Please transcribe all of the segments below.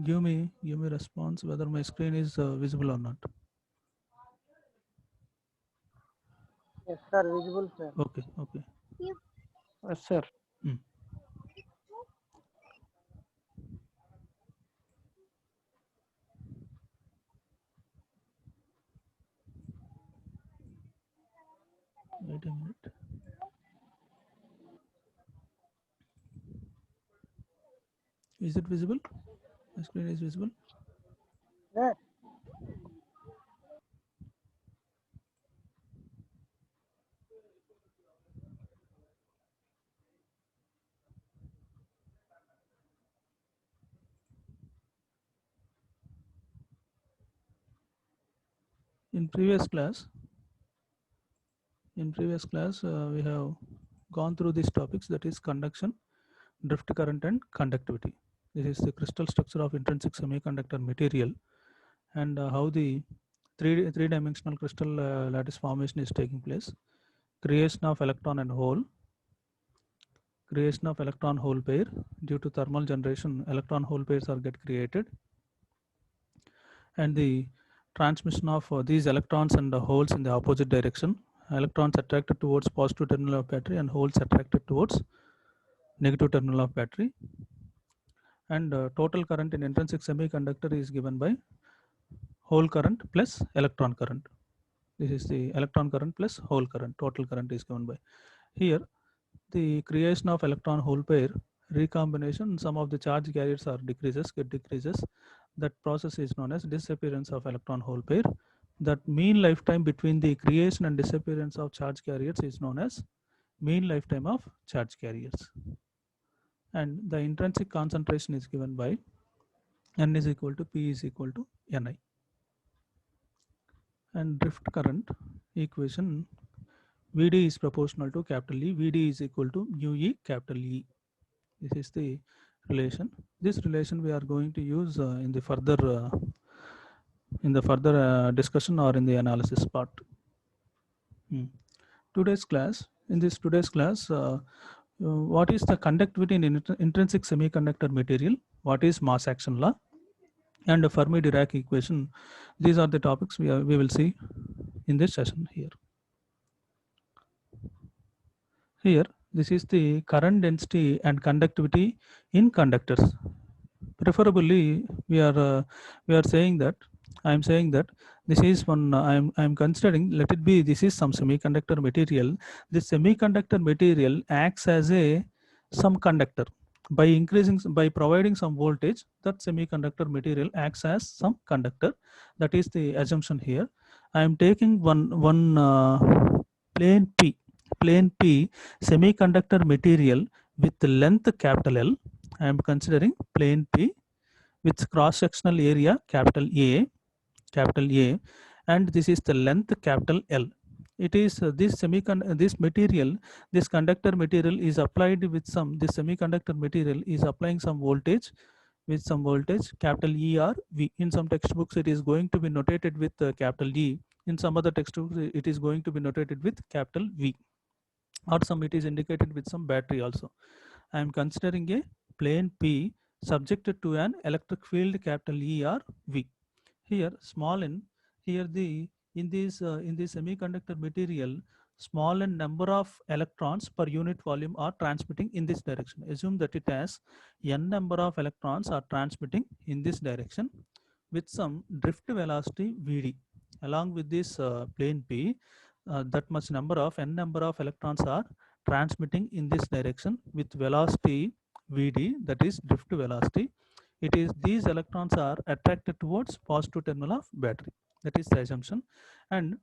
give me response whether my screen is visible or not. Yes, sir. Visible, sir. Okay, okay. Yes, sir. Mm. Wait a minute. Is it visible? My screen is visible. Yes. In previous class, we have gone through these topics, that is conduction, drift current, and conductivity. This is the crystal structure of intrinsic semiconductor material, and how the three-dimensional crystal lattice formation is taking place. Creation of electron and hole. Creation of electron hole pair. Due to thermal generation, electron hole pairs are get created, and the transmission of these electrons and the holes in the opposite direction. Electrons attracted towards positive terminal of battery and holes attracted towards negative terminal of battery. And total current in intrinsic semiconductor is given by hole current plus electron current. This is the electron current plus hole current. Total current is given by here. The creation of electron hole pair recombination, some of the charge carriers are decreases. That process is known as disappearance of electron hole pair. That mean lifetime between the creation and disappearance of charge carriers is known as mean lifetime of charge carriers. And the intrinsic concentration is given by N is equal to P is equal to Ni. And drift current equation, Vd is proportional to capital E. Vd is equal to mu E capital E. This is the relation. This relation we are going to use in the further discussion or in the analysis part. Today's class, what is the conductivity in intrinsic semiconductor material? What is mass action law? And the Fermi-Dirac equation. These are the topics we will see in this session here. Here, this is the current density and conductivity in conductors. Preferably, we are saying that I am saying that this is one. I am considering. Let it be. This is some semiconductor material. This semiconductor material acts as a some conductor by providing some voltage. That semiconductor material acts as some conductor. That is the assumption here. I am taking one plane P semiconductor material with length capital L. I am considering plane P with cross-sectional area capital A, and this is the length capital L. It is this material, this conductor material is applied with some. This semiconductor material is applying some voltage with some voltage capital E or V. In some textbooks, it is going to be notated with capital E. In some other textbooks, it is going to be notated with capital V, or some it is indicated with some battery also. I am considering a plane P subjected to an electric field capital E or V. Here small n, here the in this semiconductor material, small n number of electrons per unit volume are transmitting in this direction. Assume that it has n number of electrons are transmitting in this direction with some drift velocity Vd. Along with this plane P, that much number of n number of electrons are transmitting in this direction with velocity Vd, that is drift velocity. It is these electrons are attracted towards positive terminal of battery. That is the assumption. And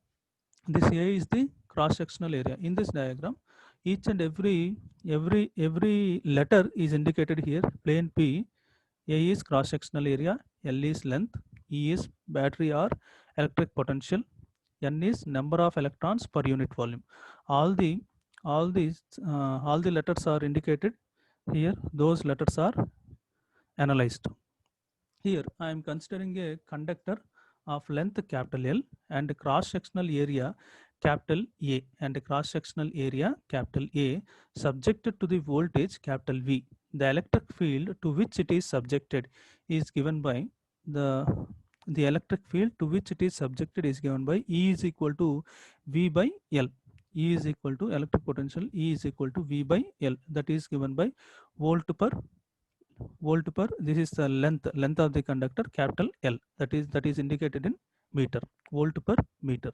this A is the cross-sectional area. In this diagram, each and every letter is indicated here. Plane P, A is cross-sectional area, L is length, E is battery or electric potential, N is number of electrons per unit volume. All the letters are indicated here. Those letters are analyzed. Here I am considering a conductor of length capital L and cross-sectional area capital A, and cross-sectional area capital A subjected to the voltage capital V. the electric field to which it is subjected is given by the electric field to which it is subjected is given by E is equal to V by L. E is equal to electric potential, E is equal to V by L, that is given by volt per this is the length of the conductor, capital L, that is indicated in meter, volt per meter.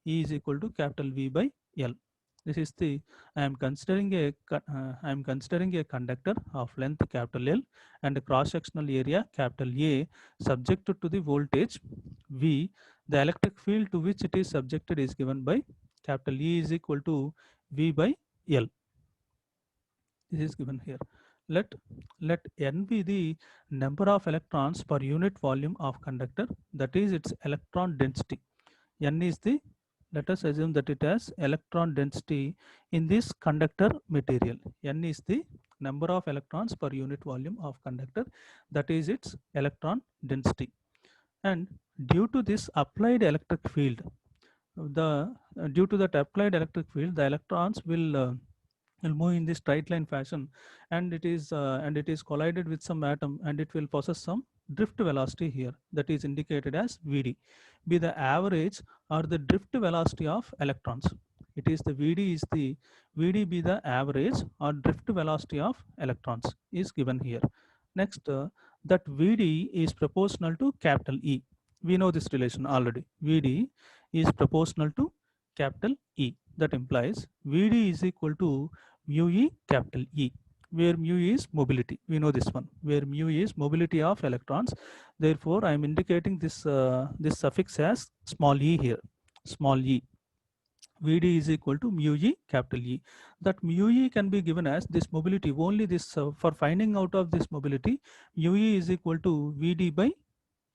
E is equal to capital V by L. This is the I am considering a conductor of length capital L and a cross sectional area capital A subjected to the voltage V. The electric field to which it is subjected is given by capital E is equal to V by L. This is given here. Let n be the number of electrons per unit volume of conductor, that is its electron density. N is the, let us assume that it has electron density in this conductor material. N is the number of electrons per unit volume of conductor, that is its electron density. And due to this applied electric field, due to that applied electric field, the electrons will move in this straight line fashion, and it is collided with some atom, and it will possess some drift velocity here, that is indicated as Vd, be the average or the drift velocity of electrons. It is the Vd be the average or drift velocity of electrons is given here. Next, that Vd is proportional to capital E. We know this relation already. Vd is proportional to capital E. That implies Vd is equal to mu E capital E, where mu is mobility. We know this one, where mu is mobility of electrons. Therefore, I am indicating this this suffix as small e here, small e. Vd is equal to mu E capital E. That mu E can be given as this mobility, only this for finding out of this mobility, mu E is equal to Vd by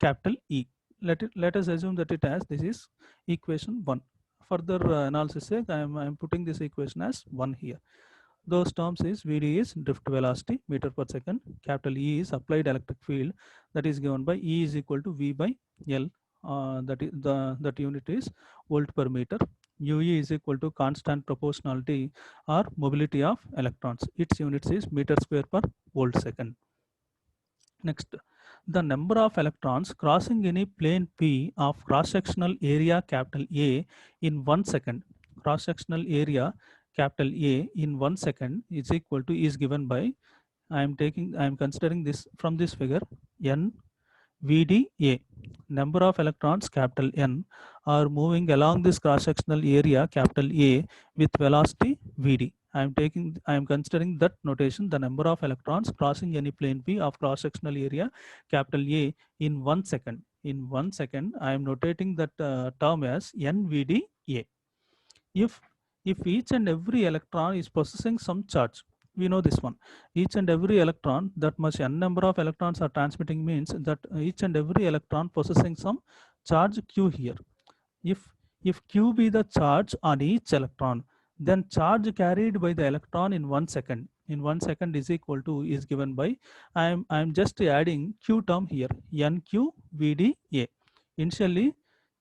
capital E. Let us assume that it has, this is equation 1. Further analysis sake, I am putting this equation as 1 here. Those terms is Vd is drift velocity meter per second, capital E is applied electric field, that is given by E is equal to V by L, that unit is volt per meter. Mu E is equal to constant proportionality or mobility of electrons. Its units is meter square per volt second. Next, the number of electrons crossing any plane P of cross-sectional area capital A in 1 second. Cross-sectional area capital A in 1 second is equal to, is given by, I am considering this from this figure, N VDA. Number of electrons capital N are moving along this cross-sectional area capital A with velocity Vd. I am considering that notation, the number of electrons crossing any plane P of cross-sectional area capital A in 1 second. In 1 second, I am notating that term as NVDA. If each and every electron is possessing some charge, we know this one, each and every electron, that much n number of electrons are transmitting, means that each and every electron possessing some charge q here. If q be the charge on each electron, then charge carried by the electron in 1 second is equal to, is given by, I am just adding q term here, NQVDA. Initially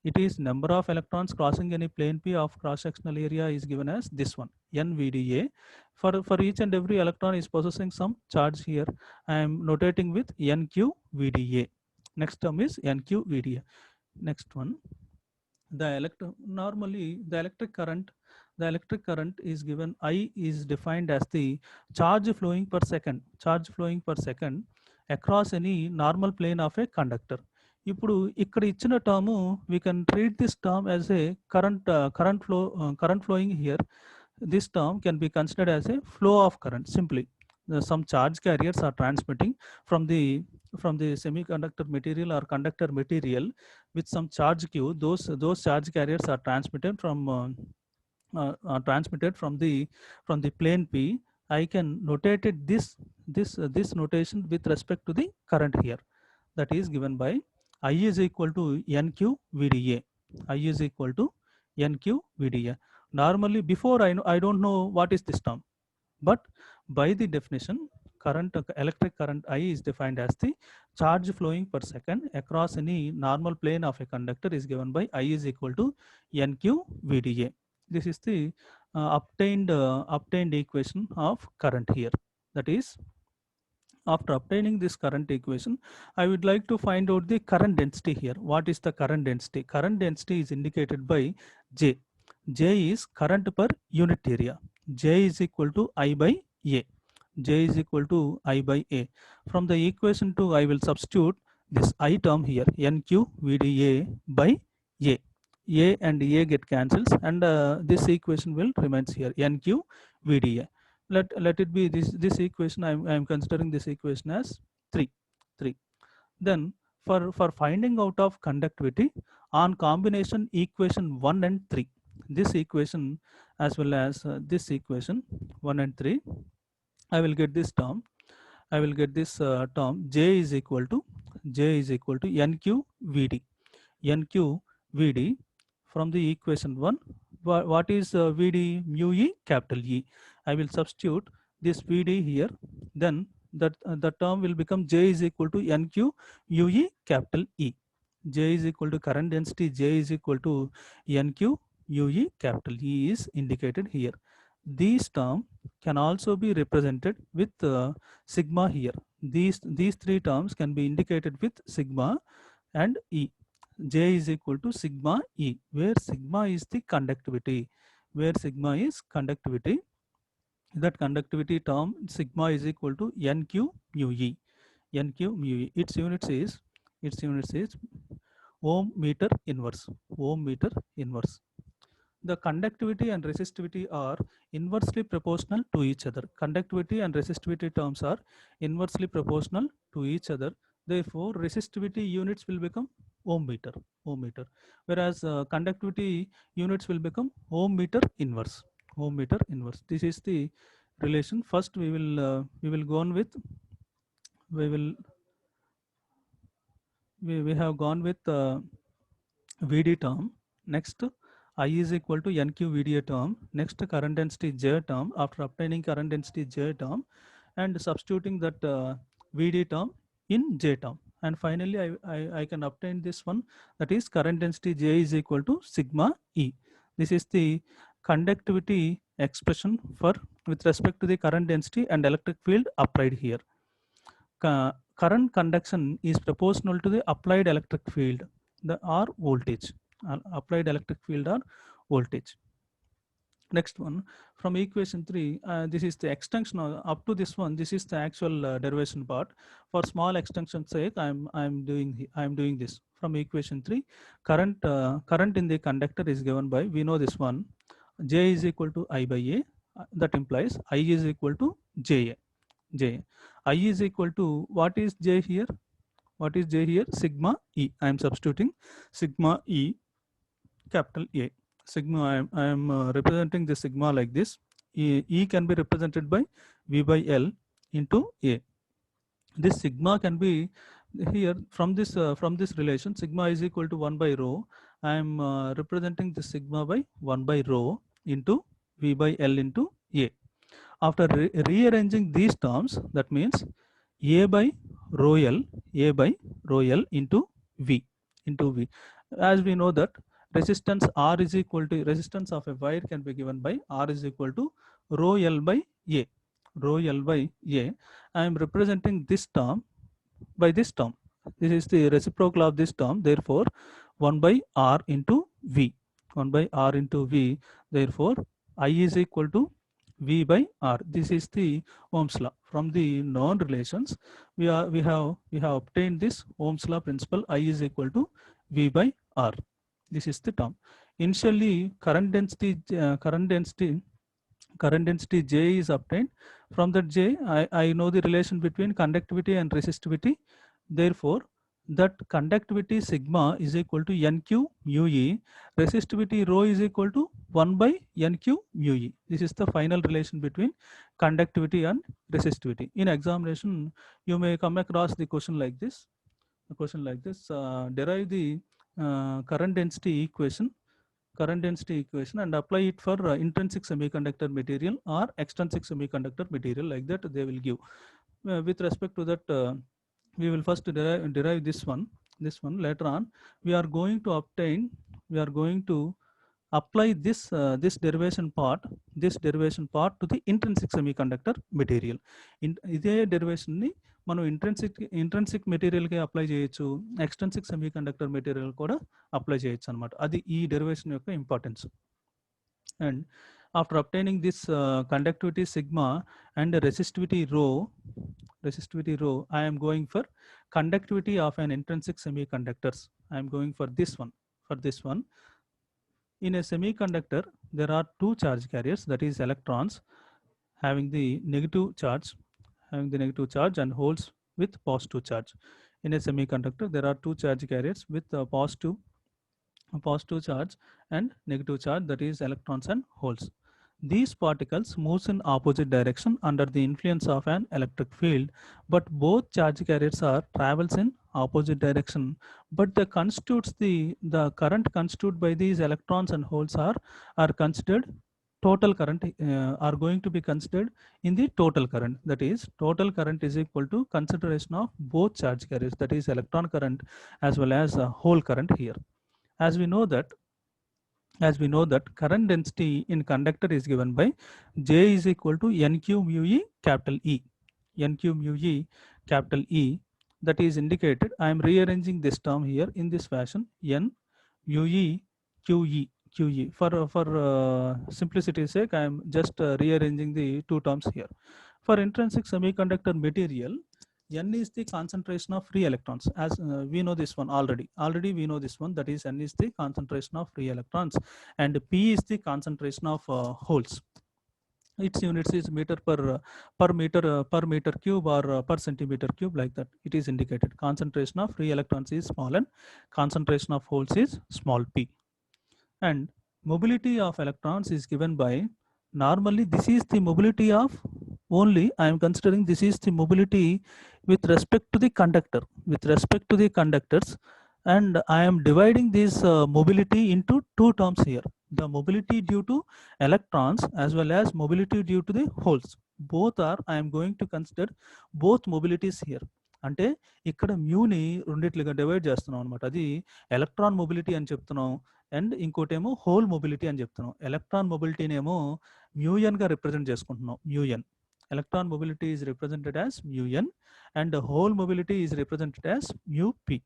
it is number of electrons crossing any plane P of cross-sectional area is given as this one, NVDA. For each and every electron is possessing some charge here, I am notating with NQVDA. Next term is NQVDA. Next one, normally the electric current is given, I is defined as the charge flowing per second across any normal plane of a conductor. ఇప్పుడు ఇక్కడ ఇచ్చిన term we can treat this term as a current flowing here. This term can be considered as a flow of current. Simply, some charge carriers are transmitting from the semiconductor material or conductor material with some charge q. Those charge carriers are transmitted from the plane P. I can notate it this notation with respect to the current here, that is given by I is equal to NQVDA. I is equal to NQVDA. Normally, before I don't know what is this term, but by the definition, electric current I is defined as the charge flowing per second across any normal plane of a conductor is given by I is equal to NQVDA. This is the obtained equation of current here. That is After obtaining this current equation, I would like to find out the current density here. What is the current density? Current density is indicated by J. J is current per unit area. J is equal to I by A. J is equal to I by A. From the equation 2, I will substitute this I term here, NQ VDA by A. A and A get cancels, and this equation will remains here, NQ VDA. Let it be this equation. I'm considering this equation as 3. Then for finding out of conductivity on combination equation 1 and 3, this equation as well as this equation 1 and 3, I will get this term. I will get this term J is equal to NQ VD. NQ VD from the equation 1. What is VD? Mu E capital E. I will substitute this VD here. Then the term will become J is equal to NQ Mu E capital E. J is equal to current density. J is equal to NQ Mu E capital E is indicated here. These term can also be represented with sigma here. These three terms can be indicated with sigma and E. J is equal to sigma E, where sigma is the conductivity. Where sigma is conductivity, that conductivity term sigma is equal to NQ mu E. NQ mu E. Its unit is ohm meter inverse. Ohm meter inverse. The conductivity and resistivity are inversely proportional to each other. Conductivity and resistivity terms are inversely proportional to each other. Therefore, resistivity units will become ohm meter, whereas conductivity units will become ohm meter inverse. This is the relation. First, we will go on with we have gone with VD term. Next, I is equal to NQ VDA term. Next, current density J term. After obtaining current density J term and substituting that VD term in J term. And finally, I can obtain this one, that is current density J is equal to sigma E. This is the conductivity expression for with respect to the current density and electric field applied here. Current conduction is proportional to the applied electric field, or voltage. Applied electric field or voltage. Next one, from equation 3, this is the extension up to this one. This is the actual derivation part. For small extension sake, I'm doing this. From equation 3, current in the conductor is given by, we know this one, J is equal to I by A. That implies I is equal to J. I is equal to, what is J here? What is J here? Sigma E. I am substituting sigma E capital A. Sigma, I am representing the sigma like this. E can be represented by V by L into A. This sigma can be here from this relation. Sigma is equal to 1 by rho. I am representing the sigma by 1 by rho into V by L into A. After rearranging these terms, that means A by rho L into V. As we know that resistance R is equal to, resistance of a wire can be given by R is equal to rho L by A. I am representing this term by this term. This is the reciprocal of this term. Therefore, 1 by R into V. Therefore, I is equal to V by R. This is the Ohm's law. From the known relations, we have obtained this Ohm's law principle. I is equal to V by R. This is the term. Initially, current density J is obtained. From that J, I know the relation between conductivity and resistivity. Therefore, that conductivity sigma is equal to NQ mu E. Resistivity rho is equal to 1 by NQ mu E. This is the final relation between conductivity and resistivity. In examination, you may come across the question like this. Derive the current density equation and apply it for intrinsic semiconductor material or extrinsic semiconductor material, like that they will give. With respect to that, we will first derive this one. Later on, we are going to apply this derivation part to the intrinsic semiconductor material. In this derivation ni మనం intrinsic మెటీరియల్కి apply చేయొచ్చు, extrinsic semi conductor material కూడా apply చేయొచ్చు అనమాట. అది ఈ derivation యొక్క importance. And after obtaining this conductivity sigma and resistivity rho, I am going for conductivity of an intrinsic semiconductors. I am going for this one. In a semiconductor there are two charge carriers, that is electrons having the negative charge and holes with positive charge. In a semiconductor there are two charge carriers with positive charge and negative charge, that is electrons and holes. These particles moves in opposite direction under the influence of an electric field, but both charge carriers are travels in opposite direction, but the current constituted by these electrons and holes are considered total current, are going to be considered in the total current. That is, total current is equal to consideration of both charge carriers, that is electron current as well as hole current here. As we know that current density in conductor is given by J is equal to NQ mu E capital E. NQ mu E capital E, that is indicated. I am rearranging this term here in this fashion, N mu E QE. For simplicity's sake, I am just rearranging the two terms here. For intrinsic semiconductor material, N is the concentration of free electrons, as we know this one already we know this one, that is N is the concentration of free electrons and P is the concentration of holes. Its units is meter per meter cube or per centimeter cube, like that it is indicated. Concentration of free electrons is small and concentration of holes is small p. And mobility of electrons is given by, normally this is the mobility of, only I am considering this is the mobility with respect to the conductors, and I am dividing this mobility into two terms here, the mobility due to electrons as well as mobility due to the holes. Both are, I am going to consider both mobilities here. అంటే ఇక్కడ మ్యూని రెండిట్లుగా divide చేస్తున్నాం అనమాట. అది electron mobility అని చెప్తున్నాం and ఇంకోటేమో whole mobility అని చెప్తున్నాం. ఎలక్ట్రాన్ మొబిలిటీనేమో మ్యూఎన్గా రిప్రజెంట్ చేసుకుంటున్నాం. మ్యూఎన్, electron mobility is represented as mu n and the whole mobility is represented as mu p.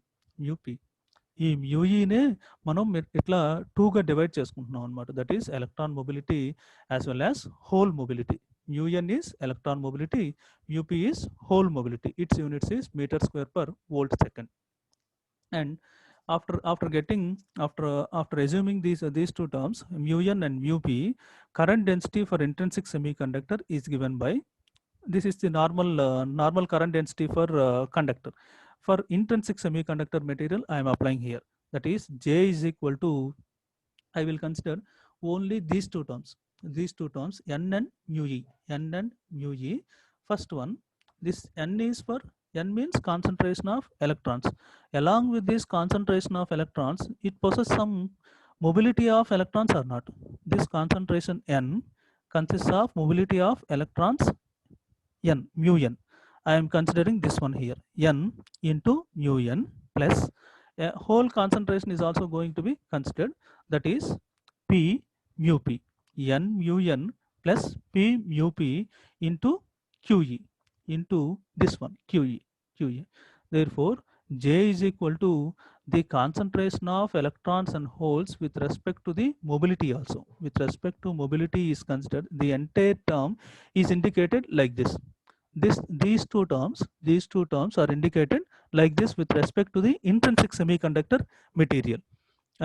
ఈ mu e నే మనం ఇట్లా 2గా డివైడ్ చేసుకుంటున్నాం అనమాట. That is electron mobility as well as whole mobility. mu n is electron mobility, mu p is whole mobility. Its units is meter square per volt second. And after assuming these two terms, mu n and mu p, current density for intrinsic semiconductor is given by, this is the normal current density for conductor. For intrinsic semiconductor material I am applying here, that is J is equal to, I will consider only these two terms n and mu e. First one, this n is for, n means concentration of electrons. Along with this concentration of electrons, it possesses some mobility of electrons or not. This concentration n consists of mobility of electrons n, mu n. I am considering this one here, n into mu n plus a whole concentration is also going to be considered, that is p mu p, n mu n plus p mu p into QE, into this one QE. Therefore J is equal to the concentration of electrons and holes with respect to the mobility also. With respect to mobility is considered, the entire term is indicated like this. These two terms are indicated like this with respect to the intrinsic semiconductor material.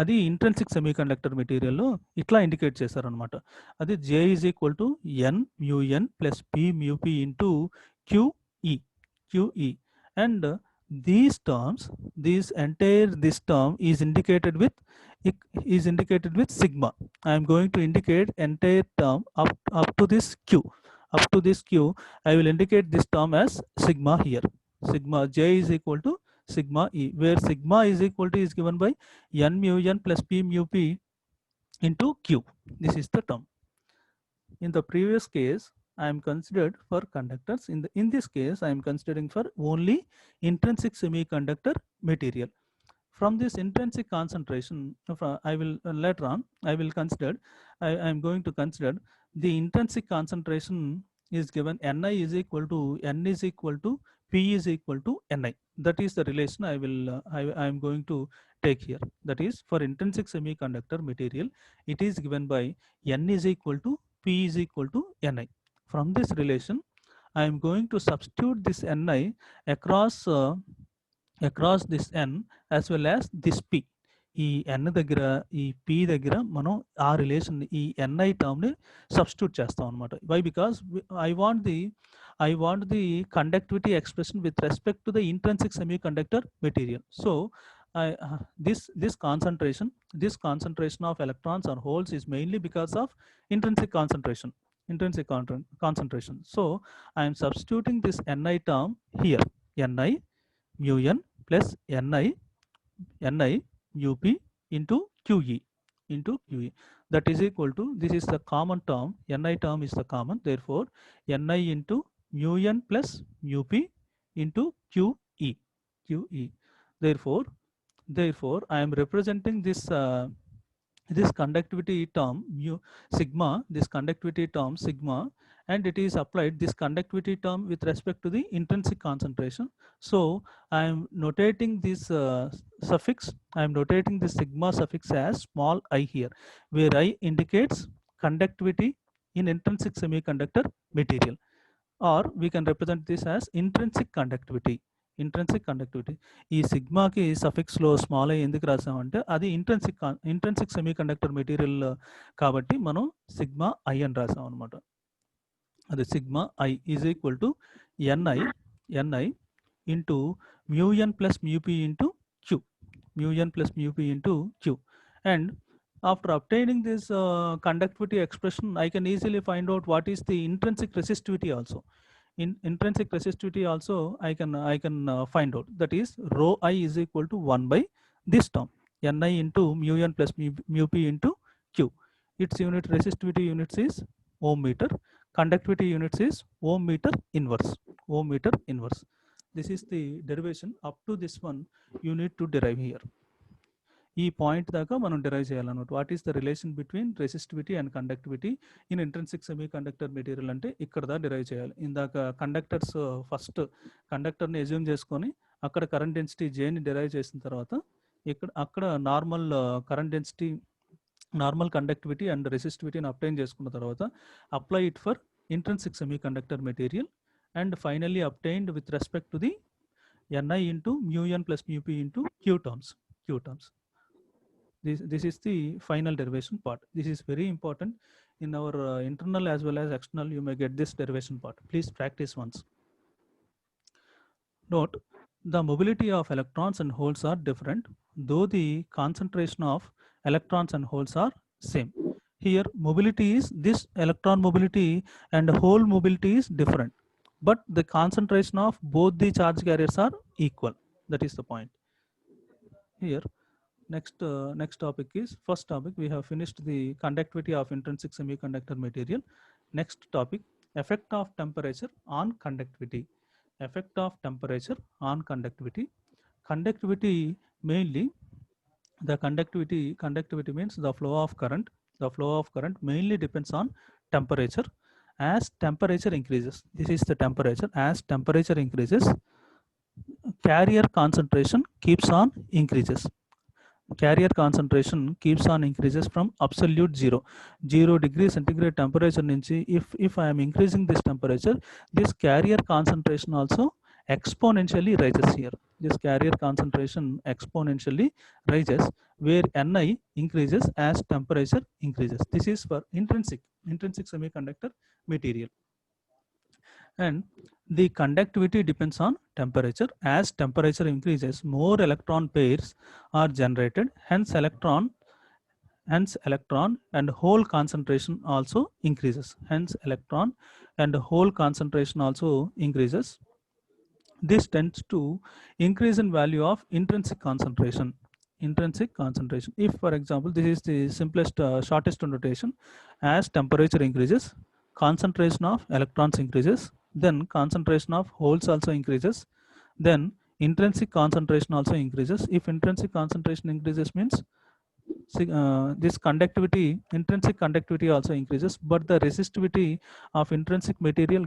అది intrinsic semiconductor మెటీరియల్లో ఇట్లా indicate చేశారనమాట. అది J is equal to n mu n plus p mu p into QE. And these terms, this term is indicated with sigma. I am going to indicate entire term up to this Q. I will indicate this term as sigma here. Sigma J is equal to sigma E, where sigma is equal to is given by n mu n plus p mu p into Q. This is the term. In the previous case I am considered for conductors. In this case I am considering for only intrinsic semiconductor material. From this intrinsic concentration, I will later on I will consider, I am going to consider the intrinsic concentration is given, Ni is equal to P is equal to Ni. That is the relation I am going to take here. That is, for intrinsic semiconductor material, it is given by N is equal to P is equal to Ni. From this relation, I am going to substitute this Ni across this N as well as this P. ఈ ఎన్ దగ్గర ఈ P దగ్గర మనం ఆ relation ఈ NI టర్మ్ని substitute చేస్తాం అనమాట. Why? Because I want the conductivity expression with respect to the intrinsic semiconductor material. So this concentration of electrons or holes is mainly because of intrinsic concentration. So I am substituting this Ni term here, Ni mu n plus Ni up into QE. That is equal to, this is the common term, Ni term is the common, therefore Ni into mu n plus up into QE. Therefore I am representing this this conductivity term sigma, and it is applied this conductivity term with respect to the intrinsic concentration. So I am notating this suffix, I am notating this sigma suffix as small I here, where I indicates conductivity in intrinsic semiconductor material, or we can represent this as intrinsic conductivity. ఈ సిగ్మాకి సఫిక్స్లో small I ఎందుకు రాసామంటే అది intrinsic semiconductor material కాబట్టి మనం sigma I అని రాసాం అనమాట. అది sigma I is equal to N I into mu n plus mu p into Q. And after obtaining this conductivity expression, I can easily find out what is the intrinsic resistivity also. In intrinsic resistivity also I can find out, that is rho I is equal to 1 by this term, Ni into mu n plus mu p into Q. Its unit resistivity units is ohm meter, conductivity units is ohm meter inverse. This is the derivation. Up to this one you need to derive here. ఈ point దాకా మనం derive చేయాలన్నమాట. What is the relation between resistivity and conductivity in intrinsic semiconductor material అంటే ఇక్కడ దా derive చేయాలి. ఇందాక conductors first కండక్టర్ని assume చేసుకొని అక్కడ కరెంట్ డెన్సిటీ జేని డిరైవ్ చేసిన తర్వాత అక్కడ normal current density, normal conductivity and రెసిస్టివిటీని అప్టైన్ చేసుకున్న తర్వాత apply it for intrinsic semiconductor material and finally obtained with respect to the Ni into mu n plus mu p into Q terms. This is the final derivation part. This is very important in our internal as well as external. You may get this derivation part. Please practice once. Note, the mobility of electrons and holes are different, though the concentration of electrons and holes are same. Here mobility is this electron mobility and hole mobility is different, but the concentration of both the charge carriers are equal. That is the point. Here next topic is, first topic we have finished the conductivity of intrinsic semiconductor material. Next topic, effect of temperature on conductivity. Conductivity mainly, the conductivity means the flow of current mainly depends on temperature. As temperature increases, this is the temperature, as temperature increases, carrier concentration keeps on increases. From absolute 0 degree centigrade temperature nunchi, if I am increasing this temperature, this carrier concentration also exponentially rises here. This carrier concentration exponentially rises, where Ni increases as temperature increases. This is for intrinsic semiconductor material. And the conductivity depends on temperature. As temperature increases, more electron pairs are generated, hence electron and hole concentration also increases. This tends to increase in value of intrinsic concentration. If, for example, this is the simplest shortest notation, as temperature increases, concentration of electrons increases, then concentration of holes also increases, then intrinsic concentration also increases. If intrinsic concentration increases means this intrinsic conductivity also increases, but the resistivity of intrinsic material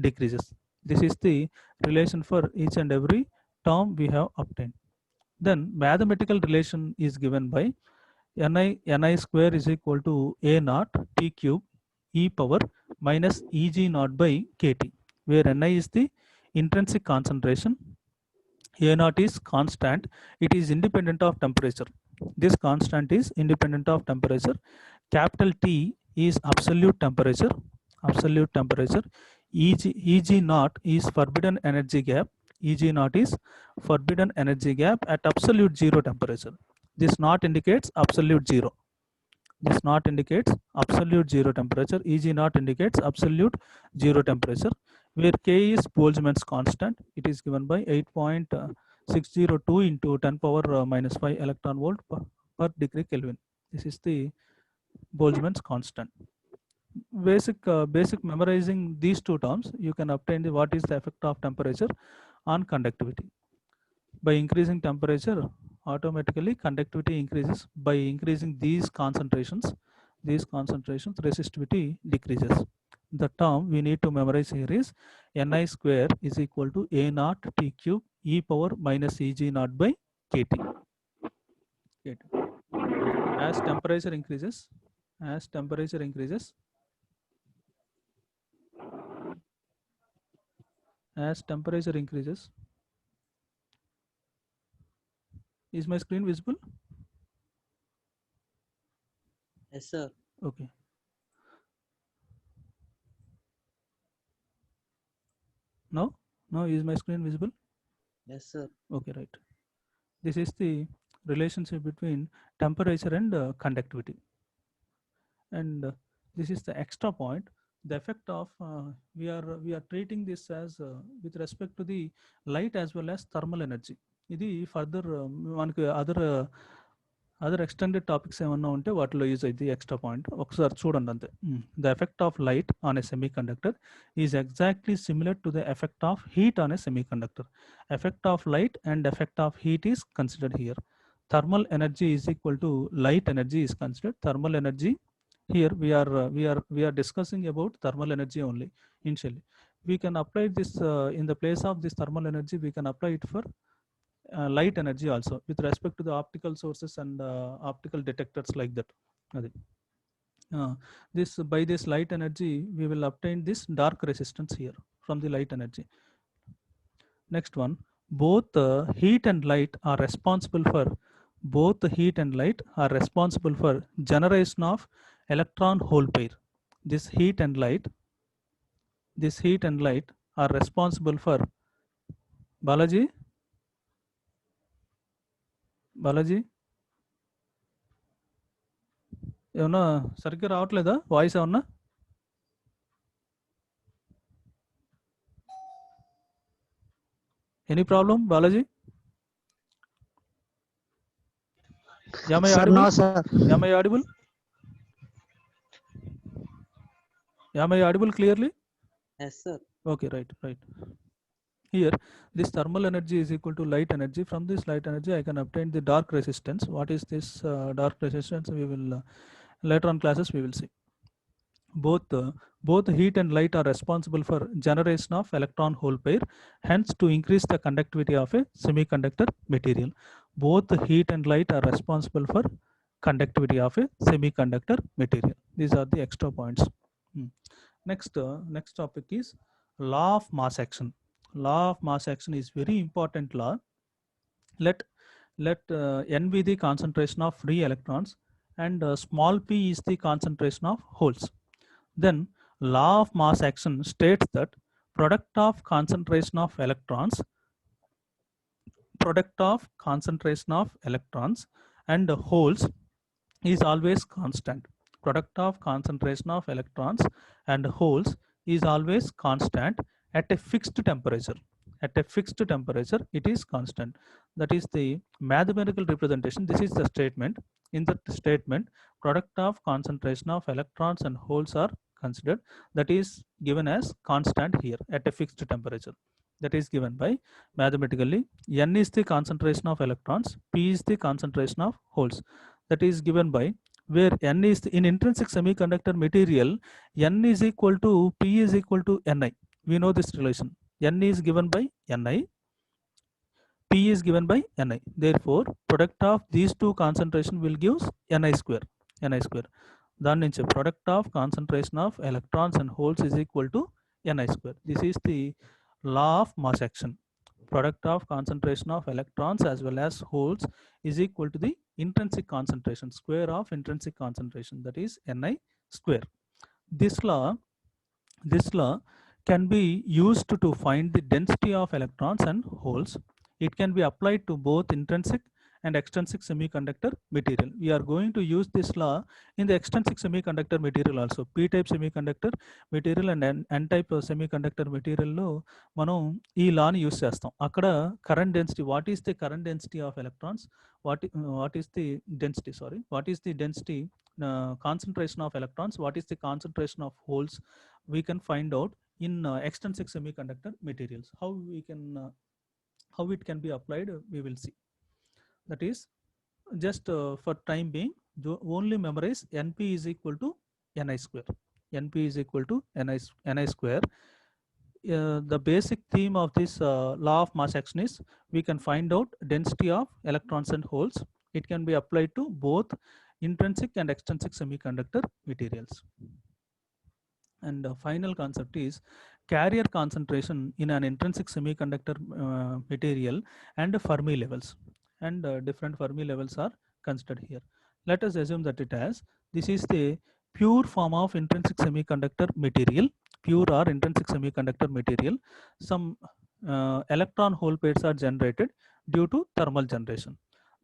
decreases. This is the relation for each and every term we have obtained. Then mathematical relation is given by Ni square is equal to A naught T cube e power minus Eg naught by Kt, where Ni is the intrinsic concentration, A naught is constant, it is independent of temperature. This constant is independent of temperature. Capital T is absolute temperature, Eg naught is forbidden energy gap, Eg naught is forbidden energy gap at absolute zero temperature. This not indicates absolute zero. This not indicates absolute zero temperature. Eg naught indicates absolute zero temperature, where K is Boltzmann's constant. It is given by 8.602 into 10 power minus 5 electron volt per degree Kelvin. This is the Boltzmann's constant. Basic memorizing these two terms, you can obtain what is the effect of temperature on conductivity. By increasing temperature, automatically conductivity increases. By increasing these concentrations, resistivity decreases. The term we need to memorize here is Ni square is equal to A naught T cube e power minus Eg naught by Kt. As temperature increases, is my screen visible? Yes, sir. Okay. Now is my screen visible? Yes, sir. Okay, right. This is the relationship between temperature and conductivity. And this is the extra point. The effect of we are treating this as with respect to the light as well as thermal energy. ఇది further మనకి other extended topics ఏమన్నా ఉంటే వాటిలో use అయితే extra point ఒకసారి చూడండి అంతే. The effect of light on a semi conductor is exactly similar to the effect of heat on a semi conductor. Effect of light and effect of heat is considered here. Thermal energy is equal to light energy is considered. Thermal energy here we are discussing about thermal energy only initially. We can apply this in the place of this thermal energy, we can apply it for light energy also with respect to the optical sources and optical detectors like that. This by this light energy we will obtain this dark resistance here from the light energy. Next one, both heat and light are responsible for generation of electron hole pair. This heat and light are responsible for Balaji ఏమన్నా సరిగ్గా రావట్లేదా voice ఏమన్నా? Any problem, Balaji? Am I audible? No, sir. Am I audible? Am I audible clearly? Yes, sir. Okay, right. Here, this thermal energy is equal to light energy. From this light energy, I can obtain the dark resistance. What is this dark resistance? We will later on classes we will see. Both heat and light are responsible for generation of electron hole pair. Hence, to increase the conductivity of a semiconductor material, both heat and light are responsible for conductivity of a semiconductor material. These are the extra points. Next topic is law of mass action. Law of mass action is very important law. Let n be the concentration of free electrons and small p is the concentration of holes. Then law of mass action states that product of concentration of electrons and holes is always constant. Product of concentration of electrons and holes is always constant at a fixed temperature. At a fixed temperature, it is constant. That is the mathematical representation. This is the statement. In that statement, product of concentration of electrons and holes are considered. That is given as constant here at a fixed temperature. That is given by mathematically. N is the concentration of electrons, P is the concentration of holes. That is given by where N is in intrinsic semiconductor material, N is equal to P is equal to Ni. We know this relation. N is given by Ni, P is given by Ni. Therefore, product of these two concentration will give Ni square. Ni square. దాని నుంచి product of concentration of electrons and holes is equal to Ni square. This is the law of mass action. Product of concentration of electrons as well as holes is equal to the intrinsic concentration, square of intrinsic concentration, that is Ni square. This law can be used to find the density of electrons and holes. It can be applied to both intrinsic and extrinsic semiconductor material. We are going to use this law in the extrinsic semiconductor material also. P-type semiconductor material and N-type semiconductor material లో మనం ఈ లాని use చేస్తాం. అక్కడ current density, what is the current density of electrons, what is the density, what is the density concentration of electrons, what is the concentration of holes, we can find out in extrinsic semiconductor materials. How it can be applied, we will see. That is, just for time being, only memorize Np is equal to Ni square. Np is equal to Ni square. The basic theme of this law of mass action is we can find out density of electrons and holes. It can be applied to both intrinsic and extrinsic semiconductor materials. And the final concept is carrier concentration in an intrinsic semiconductor material and Fermi levels. And different Fermi levels are considered here. Let us assume that this is the pure form of intrinsic semiconductor material, pure or intrinsic semiconductor material. Some electron hole pairs are generated due to thermal generation.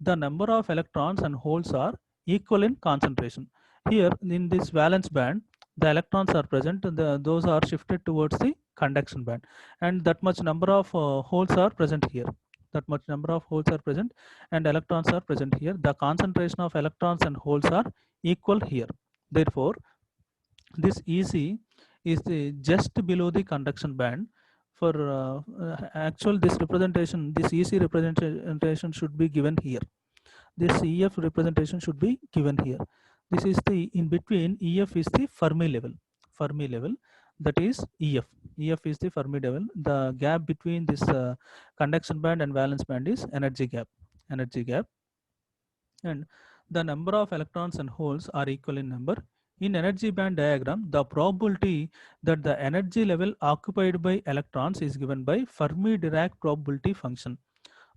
The number of electrons and holes are equal in concentration. Here in this valence band, the electrons are present, those are shifted towards the conduction band, and that much number of holes are present here. That much number of holes are present and electrons are present here. The concentration of electrons and holes are equal here. Therefore, this EC is just below the conduction band. For actual this representation, this EC representation should be given here. This EF representation should be given here. This is the in between. EF is the Fermi level. Fermi level, that is EF. EF is the Fermi level. The gap between this conduction band and valence band is energy gap. Energy gap. And the number of electrons and holes are equal in number. In energy band diagram, the probability that the energy level occupied by electrons is given by Fermi-Dirac probability function.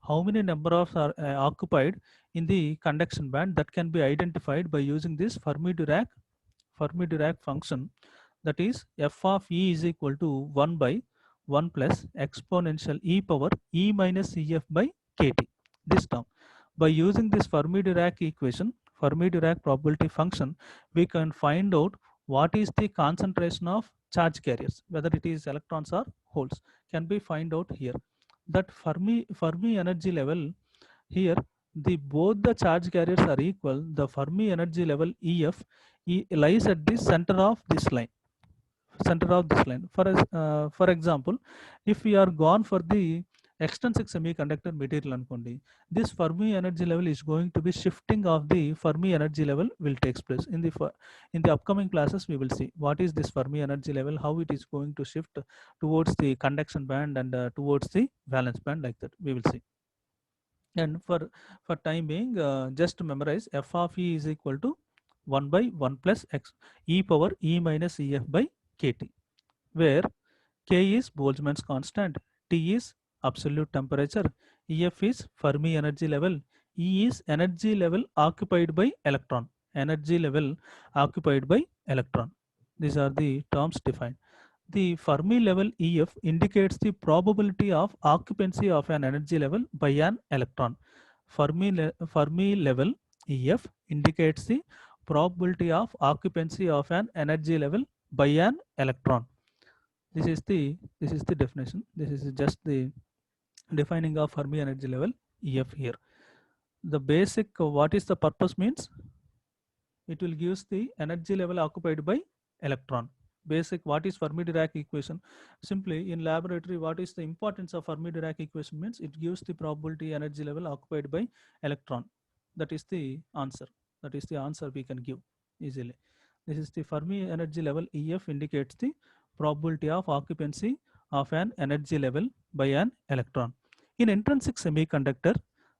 How many number of are occupied in the conduction band, that can be identified by using this Fermi-Dirac function, that is f of E is equal to 1 by 1 plus exponential e power E minus Ef by kT. This term, by using this Fermi-Dirac equation, Fermi-Dirac probability function, we can find out what is the concentration of charge carriers, whether it is electrons or holes, can be find out here. That Fermi energy level here, both the charge carriers are equal. The Fermi energy level EF lies at the center of this line. For example, if we are gone for the extrinsic semiconductor material ankondi, this Fermi energy level is going to be shifting of the Fermi energy level will takes place in the upcoming classes. We will see what is this Fermi energy level, how it is going to shift towards the conduction band and towards the valence band, like that we will see. And for time being, just memorize f of E is equal to 1 by 1 plus x e power E minus Ef by kT, where K is Boltzmann's constant, T is absolute temperature, Ef is Fermi energy level, E is energy level occupied by electron. Energy level occupied by electron. These are the terms defined. The Fermi level EF indicates the probability of occupancy of an energy level by an electron. Fermi level EF indicates the probability of occupancy of an energy level by an electron. This is the definition. This is just the defining of Fermi energy level EF here. The basic what is the purpose means, it will gives the energy level occupied by electron. Basic, what is Fermi-Dirac equation? Simply in laboratory, what is the importance of Fermi-Dirac equation means, it gives the probability energy level occupied by electron. That is the answer. That is the answer we can give easily. This is the Fermi energy level EF indicates the probability of occupancy of an energy level by an electron. In intrinsic semiconductor,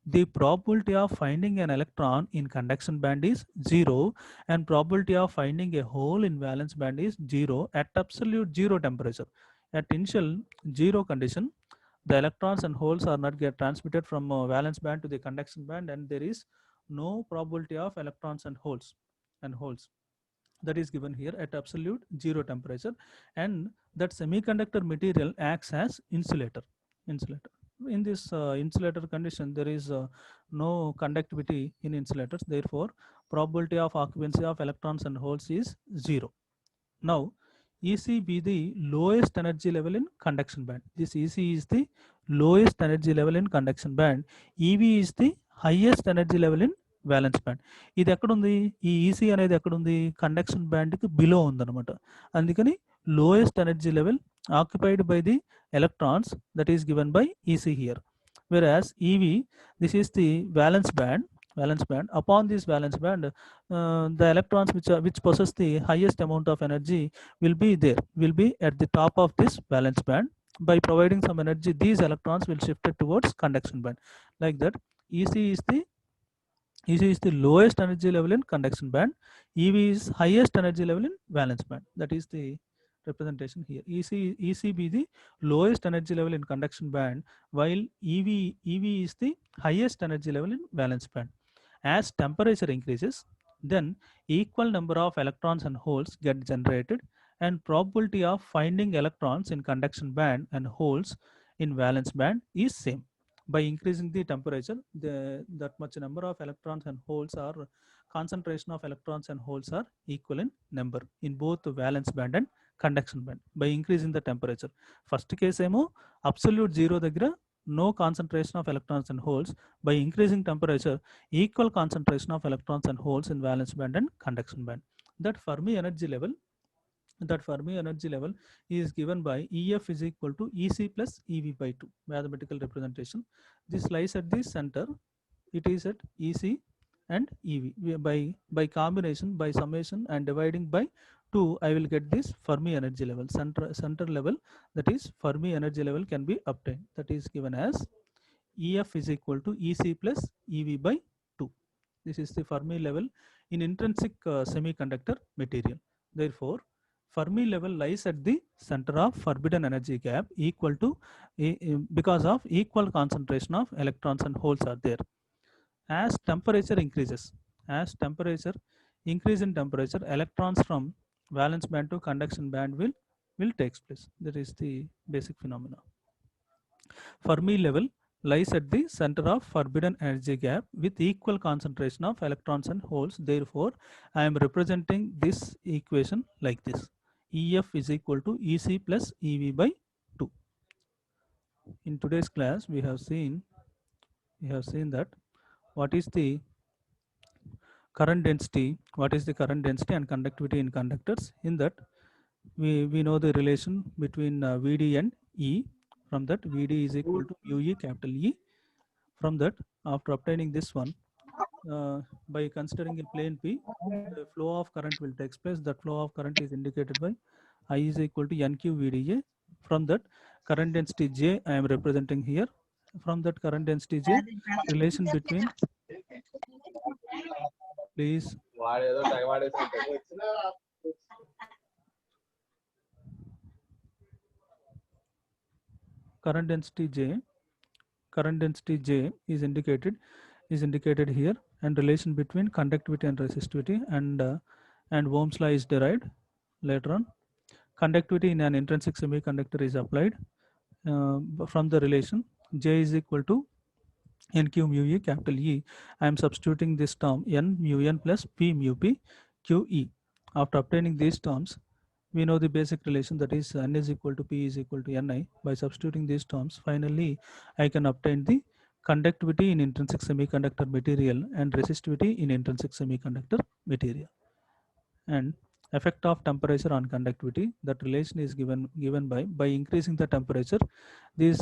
the probability of finding an electron in conduction band is 0 and probability of finding a hole in valence band is 0 at absolute 0 temperature. At initial 0 condition, the electrons and holes are not get transmitted from valence band to the conduction band, and there is no probability of electrons and holes that is given here at absolute 0 temperature, and that semiconductor material acts as insulator. In this insulator condition, there is no conductivity in insulators, therefore probability of occupancy of electrons and holes is 0. Now EC be the lowest energy level in conduction band. This EC is the lowest energy level in conduction band. EV is the highest energy level in valence band. ఇది ఎక్కడుంది? ఈ EC అనేది ఎక్కడుంది? Conduction బ్యాండ్కి below ఉందన్నమాట. అందుకని lowest energy level occupied by the electrons, that is given by EC here. Whereas EV, this is the valence band. Upon this valence band, the electrons which possess the highest amount of energy will be at the top of this valence band. By providing some energy, these electrons will shift it towards conduction band. Like that, EC is the lowest energy level in conduction band. EV is highest energy level in valence band. That is the representation here. EC be the lowest energy level in conduction band, while EV is the highest energy level in valence band. As temperature increases, then equal number of electrons and holes get generated, and probability of finding electrons in conduction band and holes in valence band is same. By increasing the temperature, that much number of electrons and holes are concentration of electrons and holes are equal in number in both the valence band and conduction band by increasing the temperature. First case emo absolute 0 దగ్గర no concentration of electrons and holes. By increasing temperature, equal concentration of electrons and holes in valence band and conduction band. That Fermi energy level is given by EF is equal to EC plus EV by 2, mathematical representation. This lies at the center. It is at EC and EV. By combination, by summation and dividing by 2, I will get this Fermi energy level. Center level, that is Fermi energy level, can be obtained. That is given as EF is equal to EC plus EV by 2. This is the Fermi level in intrinsic semiconductor material. Therefore, Fermi level lies at the center of forbidden energy gap, equal to because of equal concentration of electrons and holes are there. As temperature increases, increase in temperature, electrons from valence band to conduction band will takes place. That is the basic phenomena. Fermi level lies at the center of forbidden energy gap with equal concentration of electrons and holes. Therefore, I am representing this equation like this. EF is equal to EC plus EV by 2. In today's class, we have seen that what is the current density and conductivity in conductors. In that, we know the relation between VD and E. From that, VD is equal to mu E capital E. From that, after obtaining this one, by considering a plane P, the flow of current will take place. That flow of current is indicated by I is equal to NQ VDA. From that, current density J I am representing here. From that current density J, relation between, please, current density J is indicated here, and relation between conductivity and resistivity and Ohm's law is derived later on. Conductivity in an intrinsic semiconductor is applied from the relation J is equal to NQ mu E capital E. I am substituting this term N mu N plus P mu P Q E. After obtaining these terms, we know the basic relation, that is N is equal to P is equal to Ni. By substituting these terms, finally I can obtain the conductivity in intrinsic semiconductor material and resistivity in intrinsic semiconductor material. And effect of temperature on conductivity, that relation is given by increasing the temperature, this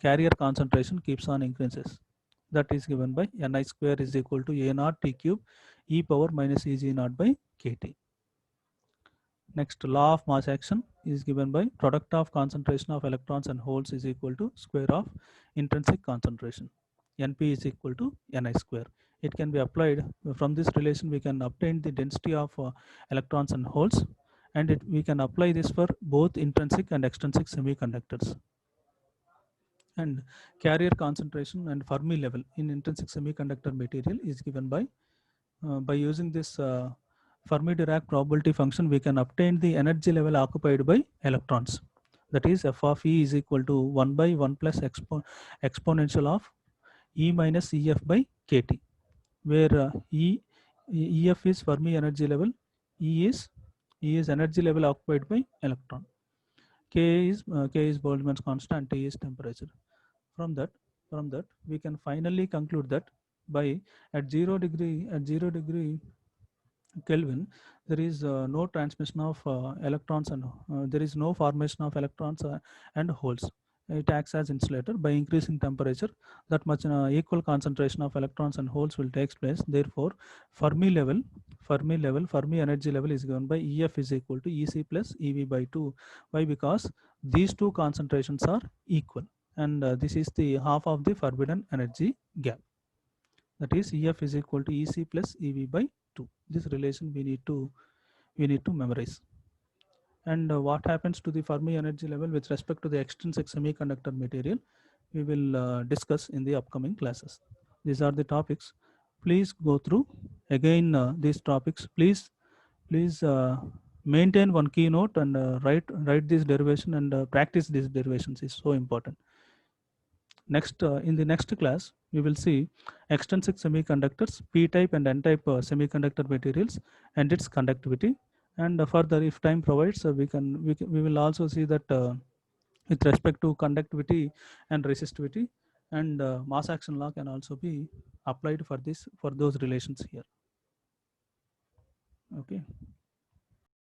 carrier concentration keeps on increases. That is given by Ni square is equal to A naught T cube e power minus Eg naught by kT. Next, law of mass action. is given by product of concentration of electrons and holes is equal to square of intrinsic concentration. Np is equal to Ni square. It can be applied from this relation. We can obtain the density of electrons and holes, and we can apply this for both intrinsic and extrinsic semiconductors. And carrier concentration and Fermi level in intrinsic semiconductor material is given by using this Fermi-Dirac probability function. We can obtain the energy level occupied by electrons. That is, f of E is equal to 1 by 1 plus exponential of E minus EF by kT, where EF is Fermi energy level, E is energy level occupied by electron, K is Boltzmann's constant, T is temperature. From that, we can finally conclude that by at 0 degree Kelvin, there is no transmission of electrons, and there is no formation of electrons and holes. It acts as insulator. By increasing temperature, that much equal concentration of electrons and holes will take place. Therefore, Fermi energy level is given by EF is equal to EC plus EV by 2. Why? Because these two concentrations are equal, and this is the half of the forbidden energy gap. That is, EF is equal to EC plus EV by 2. This relation we need to memorize. And what happens to the Fermi energy level with respect to the extrinsic semiconductor material, we will discuss in the upcoming classes. These are the topics. Please go through again these topics. Please maintain one keynote and write this derivation and practice these derivations is so important. Next, in the next class, we will see extrinsic semiconductors, p-type and n-type semiconductor materials and its conductivity. And further, if time provides, we will also see that with respect to conductivity and resistivity, and mass action law can also be applied for those relations here. Okay.